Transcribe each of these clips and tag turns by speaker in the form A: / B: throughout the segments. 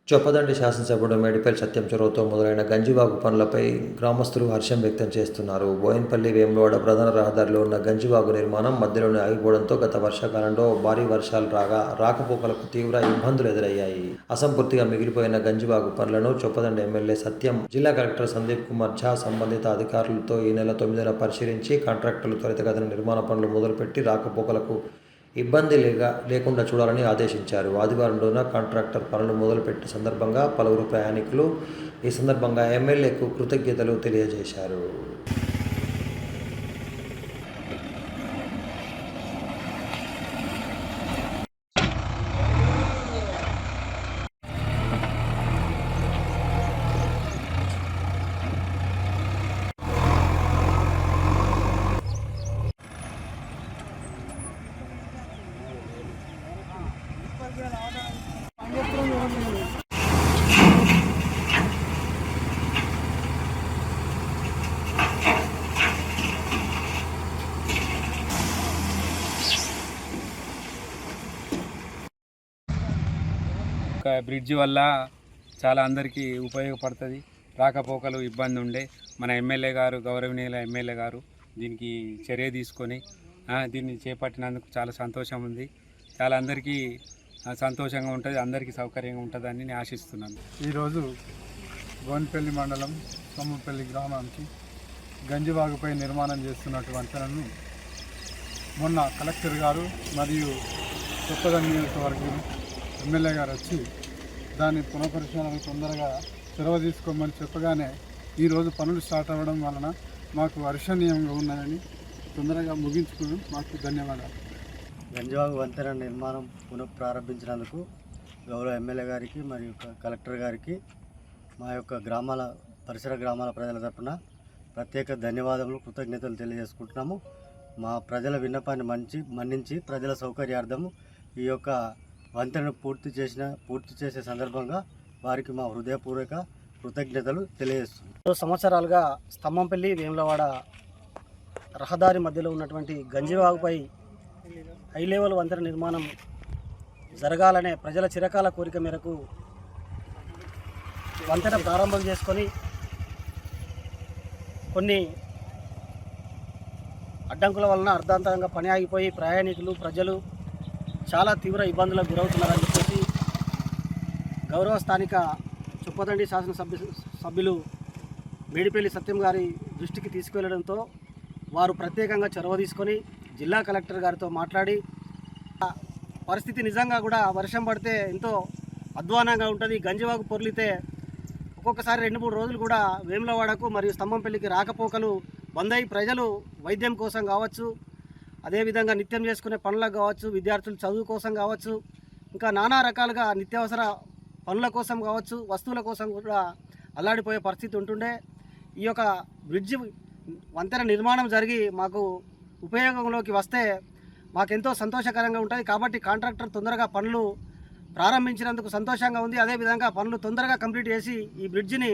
A: చొప్పదండి శాసనసభ్యుడు మేడిపల్లి సత్యం చొరవతో మొదలైన గంజివాగు పనులపై గ్రామస్తులు హర్షం వ్యక్తం చేస్తున్నారు. బోయిన్పల్లి వేములవాడ ప్రధాన రహదారిలో ఉన్న గంజివాగు నిర్మాణం మధ్యలోనే ఆగిపోవడంతో గత వర్షాకాలంలో భారీ వర్షాలు రాగా రాకపోకలకు తీవ్ర ఇబ్బందులు ఎదురయ్యాయి. అసంపూర్తిగా మిగిలిపోయిన గంజివాగు పనులను చొప్పదండి ఎమ్మెల్యే సత్యం, జిల్లా కలెక్టర్ సందీప్ కుమార్ ఝా సంబంధిత అధికారులతో ఈ నెల 9న పరిశీలించి కాంట్రాక్టర్లు త్వరితగతిన నిర్మాణ పనులు మొదలుపెట్టి రాకపోకలకు ఇబ్బంది లేకుండా చూడాలని ఆదేశించారు. ఆదివారం రోజున కాంట్రాక్టర్ పనులు మొదలుపెట్టిన సందర్భంగా పలువురు ప్రయాణికులు ఈ సందర్భంగా ఎమ్మెల్యేకు కృతజ్ఞతలు తెలియజేశారు.
B: బ్రిడ్జి వల్ల చాలా అందరికీ ఉపయోగపడుతుంది. రాకపోకలు ఇబ్బంది ఉండే మన ఎమ్మెల్యే గారు, గౌరవనీయుల ఎమ్మెల్యే గారు దీనికి చర్య తీసుకొని దీన్ని చేపట్టినందుకు చాలా సంతోషం ఉంది. చాలా అందరికీ సంతోషంగా ఉంటుంది, అందరికీ సౌకర్యంగా ఉంటుందని నేను ఆశిస్తున్నాను.
C: ఈరోజు బోయిన్పల్లి మండలం సొమ్మపల్లి గ్రామానికి గంజివాగుపై నిర్మాణం చేస్తున్నటువంటిను మొన్న కలెక్టర్ గారు మరియు చొప్పదండి నియోజకవర్గం ఎమ్మెల్యే గారు వచ్చి దాన్ని పునఃపరిశీలన తొందరగా చొరవ తీసుకోమని చెప్పగానే ఈరోజు పనులు స్టార్ట్ అవ్వడం వలన మాకు హర్షణీయంగా ఉన్నదని తొందరగా ముగించుకుని మాకు ధన్యవాదాలు.
D: గంజివాగు వంతెన నిర్మాణం పునఃప్రారంభించినందుకు గౌరవ ఎమ్మెల్యే గారికి మరియు కలెక్టర్ గారికి మా యొక్క పరిసర గ్రామాల ప్రజల తరపున ప్రత్యేక ధన్యవాదములు, కృతజ్ఞతలు తెలియజేసుకుంటున్నాము. మా ప్రజల విన్నపాన్ని మన్నించి ప్రజల సౌకర్యార్థము ఈ యొక్క వంతెనను పూర్తి చేసే సందర్భంగా వారికి మా హృదయపూర్వక కృతజ్ఞతలు తెలియజేస్తున్నాం.
E: 2 సంవత్సరాలుగా స్తంభంపల్లి వేములవాడ రహదారి మధ్యలో ఉన్నటువంటి గంజివాగుపై హై లెవెల్ వంతెన నిర్మాణం జరగాలనే ప్రజల చిరకాల కోరిక మేరకు వంతెన ప్రారంభం చేసుకొని కొన్ని అడ్డంకుల వలన అర్ధాంతరంగా పని ఆగిపోయి ప్రయాణికులు, ప్రజలు చాలా తీవ్ర ఇబ్బందులకు గురవుతున్నారని చెప్పేసి గౌరవ స్థానిక చొప్పదండి శాసనసభ్యులు మేడిపల్లి సత్యం గారి దృష్టికి తీసుకువెళ్లడంతో వారు ప్రత్యేకంగా చొరవ తీసుకొని జిల్లా కలెక్టర్ గారితో మాట్లాడి పరిస్థితి నిజంగా కూడా వర్షం పడితే ఎంతో అధ్వానంగా ఉంటుంది. గంజివాగు పొర్లితే ఒక్కొక్కసారి 2-3 రోజులు కూడా వేములవాడకు మరియు స్తంభంపల్లికి రాకపోకలు బంద్ అయి ప్రజలు వైద్యం కోసం కావచ్చు, అదేవిధంగా నిత్యం చేసుకునే పనులకు కావచ్చు, విద్యార్థులు చదువు కోసం కావచ్చు, ఇంకా నానా రకాలుగా నిత్యావసర పనుల కోసం కావచ్చు, వస్తువుల కోసం కూడా అల్లాడిపోయే పరిస్థితి ఉంటుండే. ఈ యొక్క బ్రిడ్జి వంతెన నిర్మాణం జరిగి మాకు ఉపయోగంలోకి వస్తే మాకెంతో సంతోషకరంగా ఉంటుంది. కాబట్టి కాంట్రాక్టర్ తొందరగా పనులు ప్రారంభించినందుకు సంతోషంగా ఉంది. అదేవిధంగా పనులు తొందరగా కంప్లీట్ చేసి ఈ బ్రిడ్జిని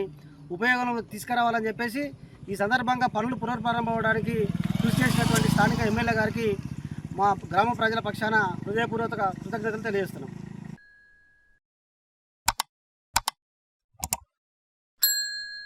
E: ఉపయోగంలోకి తీసుకురావాలని చెప్పేసి ఈ సందర్భంగా పనులు పునఃప్రారంభం అవడానికి కృషి చేసినటువంటి స్థానిక ఎమ్మెల్యే గారికి మా గ్రామ ప్రజల పక్షాన హృదయపూర్వక కృతజ్ఞతలు తెలియజేస్తున్నాం.